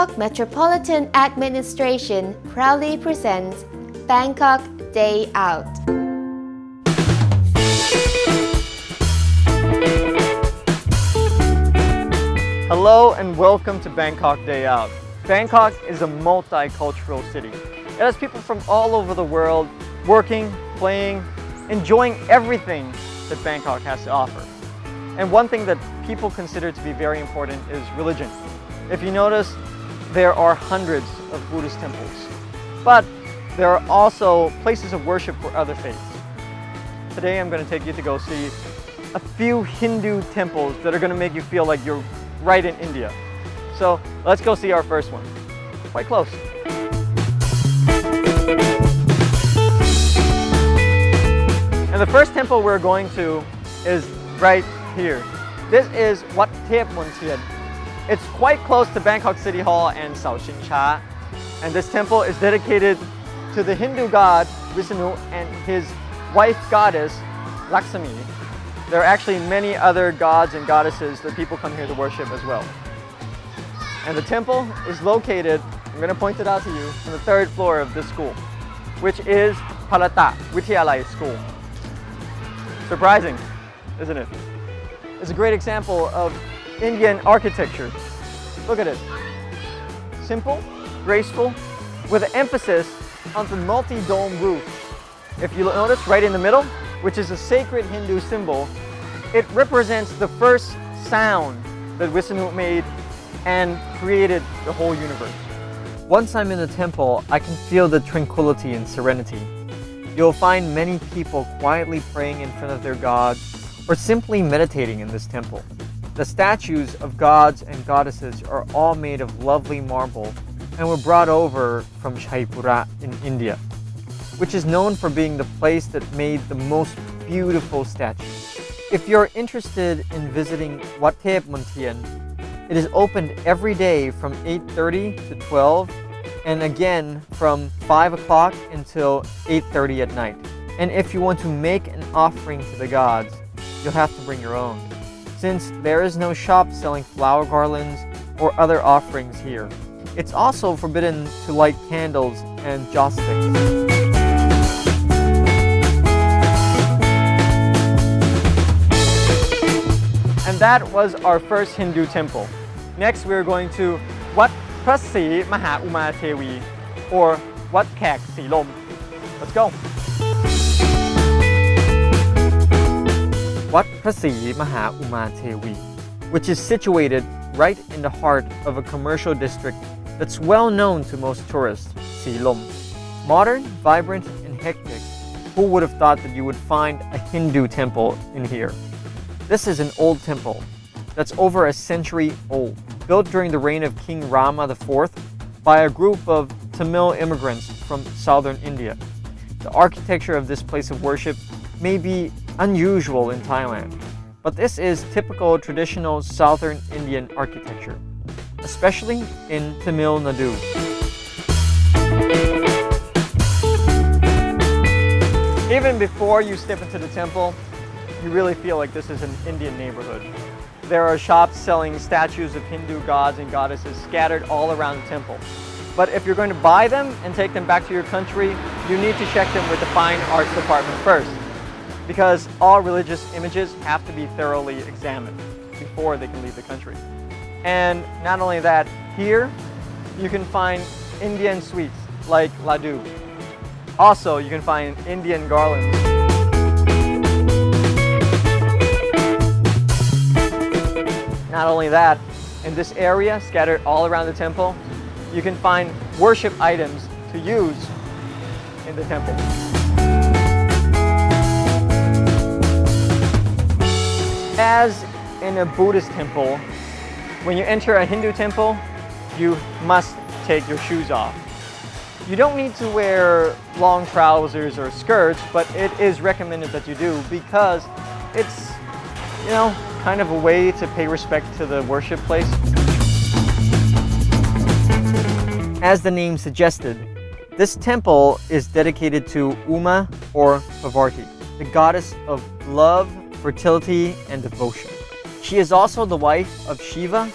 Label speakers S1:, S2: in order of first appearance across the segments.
S1: Bangkok Metropolitan Administration proudly presents Bangkok Day Out.
S2: Hello and welcome to Bangkok Day Out. Bangkok is a multicultural city. It has people from all over the world working, playing, enjoying everything that Bangkok has to offer. And one thing that people consider to be very important is religion. If you notice, there are hundreds of Buddhist temples, but there are also places of worship for other faiths. Today I'm going to take you to go see a few Hindu temples that are going to make you feel like you're right in India. So let's go see our first one. Quite close. And the first temple we're going to is right here. This is Wat Thep Mon Thien. It's quite close to Bangkok City Hall and Sao Shin Cha. And this temple is dedicated to the Hindu god Vishnu and his wife goddess Lakshmi. There are actually many other gods and goddesses that people come here to worship as well. And the temple is located, I'm going to point it out to you, on the third floor of this school, which is Palata Vidyalaya School. Surprising, isn't it? It's a great example of Indian architecture. Look at it. Simple, graceful, with an emphasis on the multi-dome roof. If you notice right in the middle, which is a sacred Hindu symbol, it represents the first sound that Vishnu made and created the whole universe. Once I'm in the temple, I can feel the tranquility and serenity. You'll find many people quietly praying in front of their gods or simply meditating in this temple. The statues of gods and goddesses are all made of lovely marble and were brought over from Jaipura in India, which is known for being the place that made the most beautiful statues. If you're interested in visiting Wat Thep Mon Thien, it is opened every day from 8:30 to 12 and again from 5 o'clock until 8:30 at night. And if you want to make an offering to the gods, you'll have to bring your own, since there is no shop selling flower garlands or other offerings here. It's also forbidden to light candles and joss sticks. And that was our first Hindu temple. Next we're going to Wat Phra Sri Maha Uma Thevi, or Wat Khak Si Lom. Let's go. Wat Phra Sri Maha Uma Thevi, which is situated right in the heart of a commercial district that's well known to most tourists, Silom. Modern, vibrant, and hectic, who would have thought that you would find a Hindu temple in here? This is an old temple that's over a century old, built during the reign of King Rama IV by a group of Tamil immigrants from southern India. The architecture of this place of worship may be unusual in Thailand, but this is typical traditional southern Indian architecture, especially in Tamil Nadu. Even before you step into the temple, you really feel like this is an Indian neighborhood. There are shops selling statues of Hindu gods and goddesses scattered all around the temple. But if you're going to buy them and take them back to your country, you need to check them with the fine arts department first, because all religious images have to be thoroughly examined before they can leave the country. And not only that, here you can find Indian sweets like laddu. Also, you can find Indian garlands. Not only that, in this area, scattered all around the temple, you can find worship items to use in the temple. As in a Buddhist temple, when you enter a Hindu temple, you must take your shoes off. You don't need to wear long trousers or skirts, but it is recommended that you do because it's, kind of a way to pay respect to the worship place. As the name suggested, this temple is dedicated to Uma or Pavarti, the goddess of love, fertility, and devotion. She is also the wife of Shiva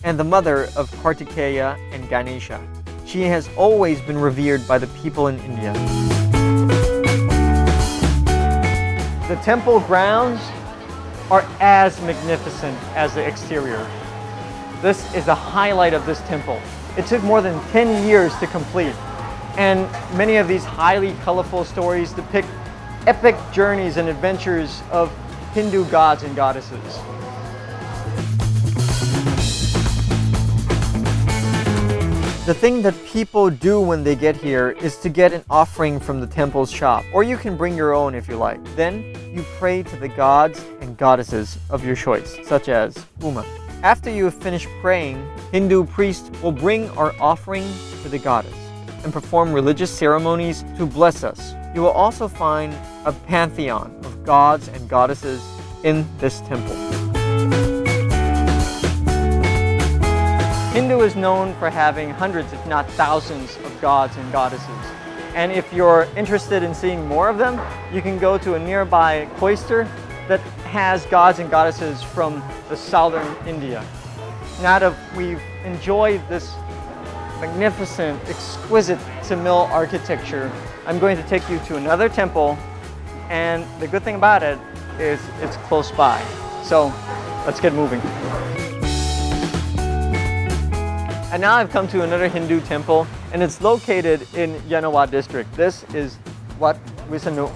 S2: and the mother of Kartikeya and Ganesha. She has always been revered by the people in India. The temple grounds are as magnificent as the exterior. This is the highlight of this temple. It took more than 10 years to complete, and many of these highly colorful stories depict epic journeys and adventures of Hindu gods and goddesses. The thing that people do when they get here is to get an offering from the temple's shop, or you can bring your own if you like. Then you pray to the gods and goddesses of your choice, such as Uma. After you have finished praying, Hindu priests will bring our offering to the goddess and perform religious ceremonies to bless us. You will also find a pantheon of gods and goddesses in this temple. Hindu is known for having hundreds, if not thousands, of gods and goddesses. And if you're interested in seeing more of them, you can go to a nearby cloister that has gods and goddesses from the southern India. Now that we've enjoyed this magnificent, exquisite Tamil architecture, I'm going to take you to another temple, and the good thing about it is it's close by. So let's get moving. And now I've come to another Hindu temple, and it's located in Yanawa district. This is Wat Wisanu.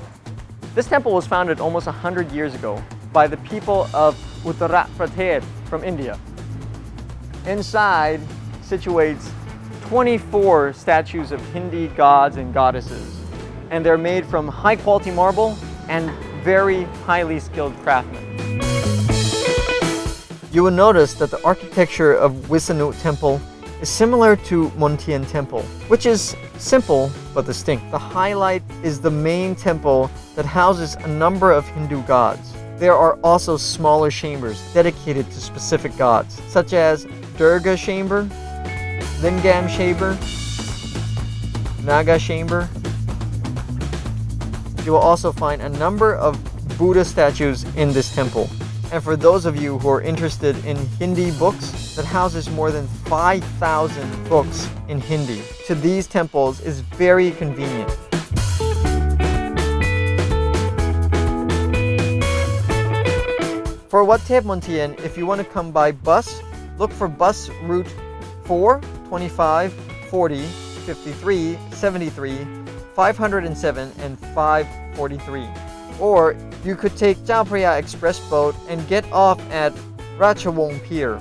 S2: This temple was founded almost 100 years ago by the people of Uttara Pradesh from India. Inside situates 24 statues of Hindu gods and goddesses, and they're made from high quality marble and very highly skilled craftsmen. You will notice that the architecture of Wisanu Temple is similar to Montian Temple, which is simple but distinct. The highlight is the main temple that houses a number of Hindu gods. There are also smaller chambers dedicated to specific gods, such as Durga Chamber, Lingam Chamber, Naga Chamber. You will also find a number of Buddha statues in this temple. And for those of you who are interested in Hindi books, that houses more than 5,000 books in Hindi to these temples is very convenient. For Wat Thep Montian, if you want to come by bus, look for bus route 4, 25, 40, 53, 73, 507, and 543. Or you could take Chao Phraya Express boat and get off at Ratchawong Pier.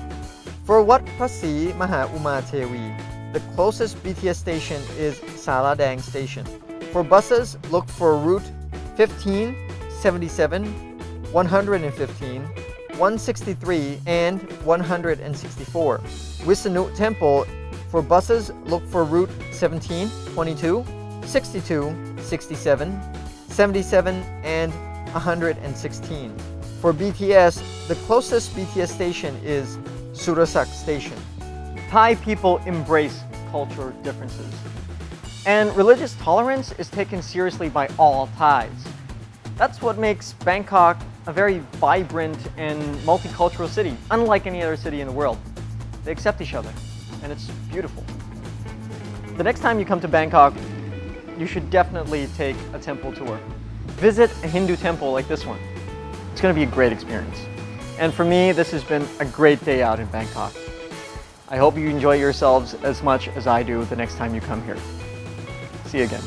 S2: For Wat Phra Maha Uma Thewi, the closest BTS station is Saladang Station. For buses, look for route 15, 77, 115, 163, and 164. Wisanu Temple, for buses, look for route 17, 22, 62, 67, 77, and 116. For BTS, the closest BTS station is Surasak Station. Thai people embrace cultural differences, and religious tolerance is taken seriously by all Thais. That's what makes Bangkok a very vibrant and multicultural city, unlike any other city in the world. They accept each other, and it's beautiful. The next time you come to Bangkok, you should definitely take a temple tour. Visit a Hindu temple like this one. It's going to be a great experience. And for me, this has been a great day out in Bangkok. I hope you enjoy yourselves as much as I do the next time you come here. See you again.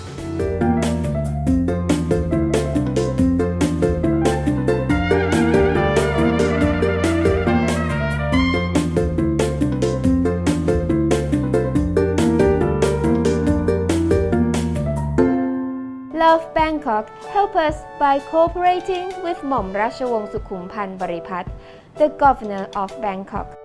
S1: Love Bangkok help us by cooperating with Hmom Rachawong Sukhumpan Baripat, the Governor of Bangkok.